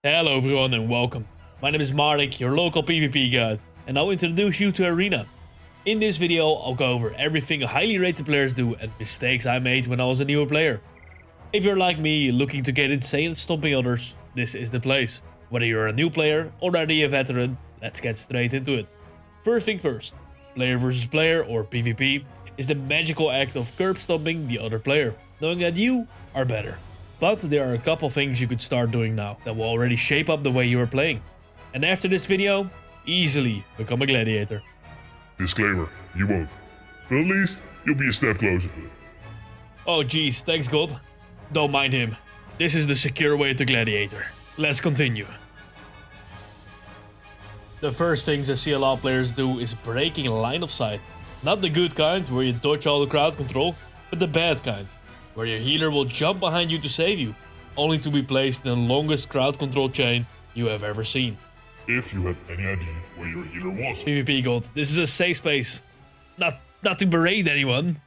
Hello everyone and welcome. My name is Marik, your local PvP guide, and I'll introduce you to Arena. In this video, I'll go over everything highly rated players do and mistakes I made when I was a newer player. If you're like me, looking to get insane at stomping others, this is the place. Whether you're a new player or already a veteran, let's get straight into it. First thing first, player versus player or PvP is the magical act of curb stomping the other player, knowing that you are better. But there are a couple things you could start doing now that will already shape up the way you are playing. And after this video, easily become a gladiator. Disclaimer, you won't. But at least, you'll be a step closer to it. Oh geez, thanks God. Don't mind him. This is the secure way to gladiator. Let's continue. The first things I see a lot of players do is breaking line of sight. Not the good kind, where you dodge all the crowd control, but the bad kind, where your healer will jump behind you to save you, only to be placed in the longest crowd control chain you have ever seen. If you had any idea where your healer was. PvP God, this is a safe space. Not to berate anyone,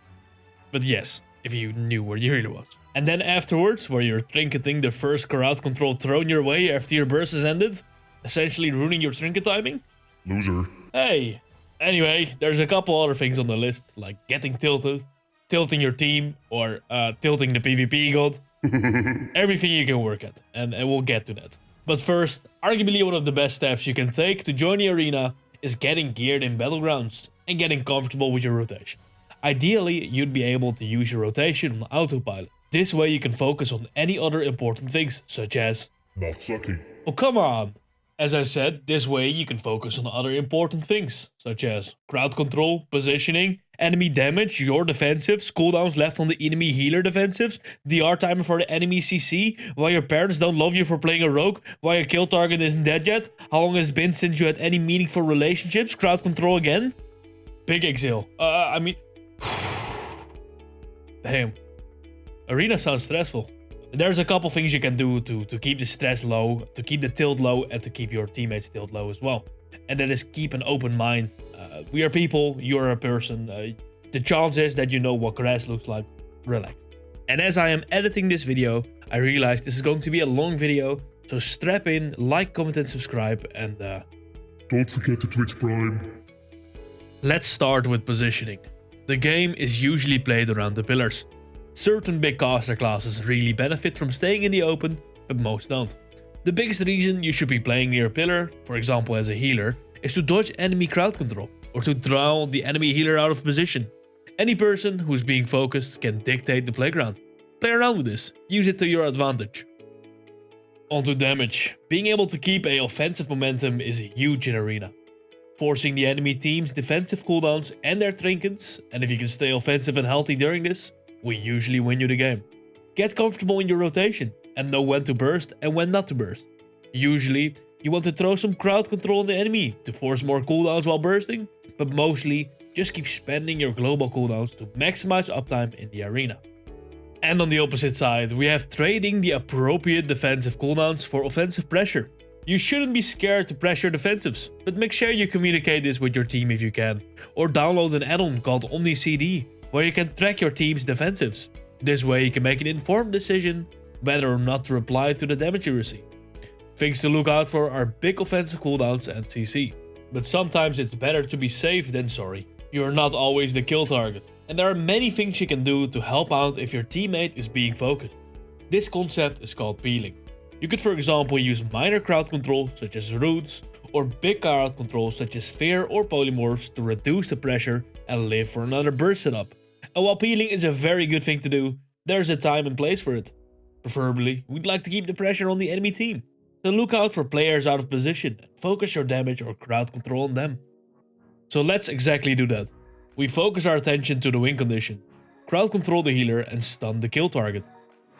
but yes, if you knew where your healer was. And then afterwards, where you're trinketing the first crowd control thrown your way after your burst has ended, essentially ruining your trinket timing. Loser. Hey. Anyway, there's a couple other things on the list, like getting tilted, tilting your team, or tilting the PvP God. Everything you can work at, and we'll get to that. But first, arguably one of the best steps you can take to join the arena is getting geared in battlegrounds and getting comfortable with your rotation. Ideally, you'd be able to use your rotation on autopilot. This way you can focus on any other important things, such as Not sucking. oh come on! As I said, this way you can focus on other important things, such as crowd control, positioning, enemy damage, your defensives, cooldowns left on the enemy healer defensives, DR timer for the enemy CC, why your parents don't love you for playing a rogue, why your kill target isn't dead yet, how long it's been since you had any meaningful relationships, crowd control again. Big exhale. Damn. Arena sounds stressful. There's a couple things you can do to keep the stress low, to keep the tilt low, and to keep your teammates tilt low as well. And that is keep an open mind. We are people, you're a person. The chance is that you know what grass looks like. Relax. And as I am editing this video, I realized this is going to be a long video. So strap in, like, comment, and subscribe. And Don't forget to Twitch Prime. let's start with positioning. The game is usually played around the pillars. Certain big caster classes really benefit from staying in the open, but most don't. The biggest reason you should be playing near a pillar, for example as a healer, is to dodge enemy crowd control, or to draw the enemy healer out of position. Any person who's being focused can dictate the playground. Play around with this, use it to your advantage. Onto damage. Being able to keep a offensive momentum is huge in Arena. Forcing the enemy team's defensive cooldowns and their trinkets, and if you can stay offensive and healthy during this, we usually win you the game. Get comfortable in your rotation and know when to burst and when not to burst. Usually, you want to throw some crowd control on the enemy to force more cooldowns while bursting, but mostly just keep spending your global cooldowns to maximize uptime in the arena. And on the opposite side, we have trading the appropriate defensive cooldowns for offensive pressure. You shouldn't be scared to pressure defensives, but make sure you communicate this with your team if you can, or download an add-on called OmniCD, where you can track your team's defensives. This way you can make an informed decision whether or not to reply to the damage you receive. Things to look out for are big offensive cooldowns and CC. But sometimes it's better to be safe than sorry. You are not always the kill target, and there are many things you can do to help out if your teammate is being focused. This concept is called peeling. You could for example use minor crowd control such as roots, or big crowd control such as sphere or polymorphs to reduce the pressure and live for another burst setup. And while peeling is a very good thing to do, there's a time and place for it. Preferably, we'd like to keep the pressure on the enemy team. So look out for players out of position and focus your damage or crowd control on them. So let's exactly do that. We focus our attention to the win condition, crowd control the healer and stun the kill target.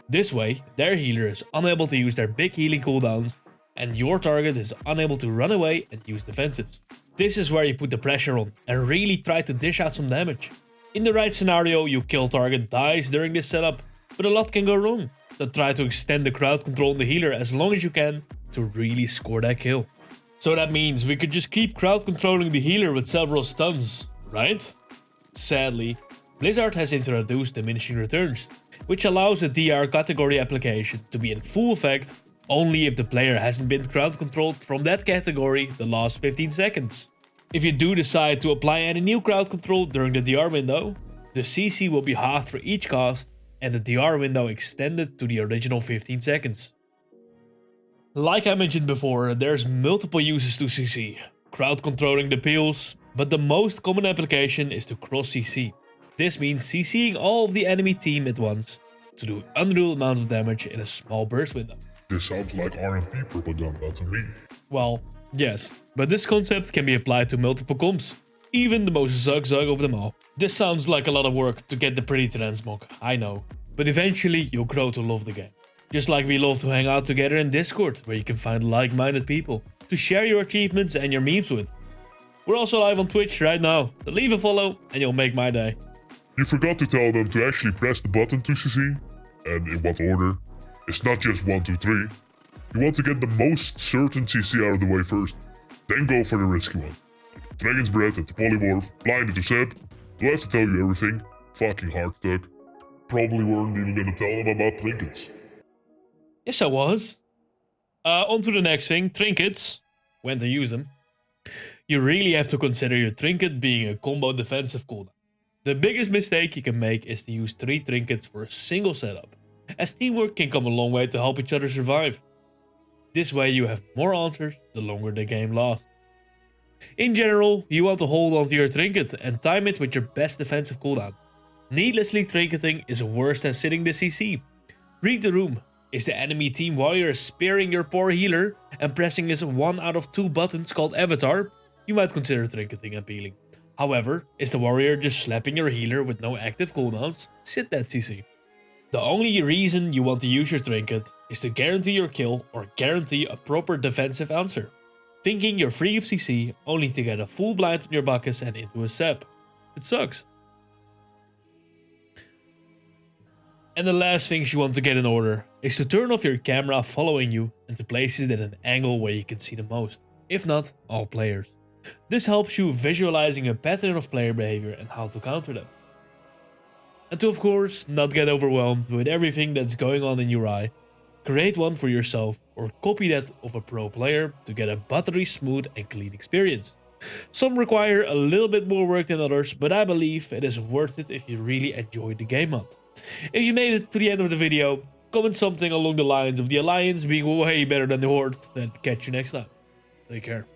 This way, their healer is unable to use their big healing cooldowns and your target is unable to run away and use defensives. This is where you put the pressure on and really try to dish out some damage. In the right scenario, your kill target dies during this setup, but a lot can go wrong. So try to extend the crowd control on the healer as long as you can to really score that kill. So that means we could just keep crowd controlling the healer with several stuns, right? Sadly, Blizzard has introduced Diminishing Returns, which allows a DR category application to be in full effect only if the player hasn't been crowd controlled from that category the last 15 seconds. If you do decide to apply any new crowd control during the DR window, the CC will be halved for each cast and the DR window extended to the original 15 seconds. Like I mentioned before, there's multiple uses to CC, crowd controlling the peels, but the most common application is to cross CC. This means CCing all of the enemy team at once to do unreal amounts of damage in a small burst window. This sounds like RMP propaganda to me. Well, yes, but this concept can be applied to multiple comps, even the most zug of them all. This sounds like a lot of work to get the pretty transmog, I know, but eventually you'll grow to love the game. Just like we love to hang out together in Discord, where you can find like-minded people to share your achievements and your memes with. We're also live on Twitch right now, so leave a follow and you'll make my day. You forgot to tell them to actually press the button to CC, and in what order. It's not just 1, 2, 3. You want to get the most certain CC out of the way first, then go for the risky one. Like Dragon's Breath at the Polymorph, blinded to Seb. Do I have to tell you everything? Fucking heart stuck. Probably weren't even gonna tell them about Trinkets. Yes, I was. On to the next thing, Trinkets. When to use them. You really have to consider your Trinket being a combo defensive cooldown. The biggest mistake you can make is to use 3 Trinkets for a single setup, as teamwork can come a long way to help each other survive. This way you have more answers the longer the game lasts. In general, you want to hold on to your Trinket and time it with your best defensive cooldown. Needlessly trinketing is worse than sitting the CC. Read the room. Is the enemy team warrior spearing your poor healer and pressing his 1 out of 2 buttons called Avatar? You might consider trinketing appealing. However, is the warrior just slapping your healer with no active cooldowns? Sit that CC. The only reason you want to use your trinket is to guarantee your kill or guarantee a proper defensive answer. Thinking you're free of CC only to get a full blind on your Bacchus and into a sep. It sucks. And the last things you want to get in order is to turn off your camera following you and to place it at an angle where you can see the most, if not all players. This helps you visualizing a pattern of player behavior and how to counter them. And to of course not get overwhelmed with everything that's going on in your eye, create one for yourself or copy that of a pro player to get a buttery smooth and clean experience. Some require a little bit more work than others, but I believe it is worth it if you really enjoy the game mod. If you made it to the end of the video, comment something along the lines of the Alliance being way better than the Horde, and catch you next time. Take care.